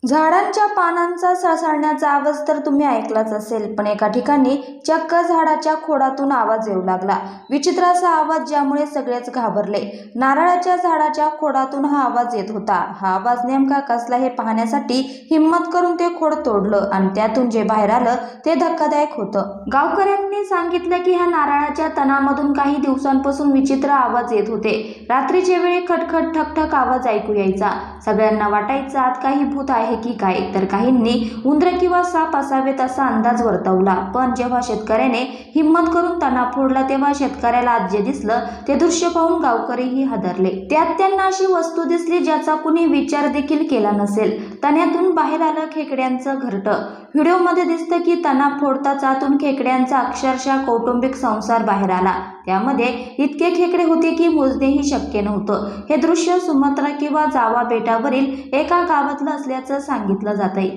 झाडांच्या पानांचा सळसळण्याचा आवाज तर तुम्ही ऐकलाच असेल, पण एका ठिकाणी चक्क झाडाच्या खोडातून आवाज येऊ लागला. विचित्र असा आवाज, ज्यामुळे सगळेच घाबरले. नारळाच्या झाडाच्या खोडातून हा आवाज येत होता. हा आवाज नेमका कसला हे पाहण्यासाठी हिम्मत करून ते खोड तोडलं आणि त्यातून जे बाहेर आलं ते धक्कादायक होतं. गावकऱ्यांनी सांगितलं की ह्या नारळाच्या तणामधून काही दिवसांपासून विचित्र आवाज येत होते. रात्रीच्या वेळी खटखट ठकठक आवाज ऐकू यायचा. सगळ्यांना वाटायचं आत काही भूत आहे की काय, तर काहींनी उंदर किंवा साप असावेत असा अंदाज वर्तवला. पण जेव्हा शेतकऱ्याने हिम्मत करून तणा फोडला, तेव्हा शेतकऱ्याला आज जे दिसलं ते दृश्य पाहून गावकरीही हादरले. त्यात त्यांना अशी वस्तू दिसली ज्याचा कुणी विचार देखील केला नसेल. तण्यातून बाहेर आलं खेकड्यांचं घरटं. व्हिडिओमध्ये दिसतं की तणा फोडताच आतून खेकड्यांचा अक्षरशः कौटुंबिक संसार बाहेर आला. त्यामध्ये इतके खेकडे होते की मोजणेही शक्य नव्हतं. हे दृश्य सुमात्रा किंवा जावा बेटावरील एका गावातलं असल्याचं सांगितलं जातंय.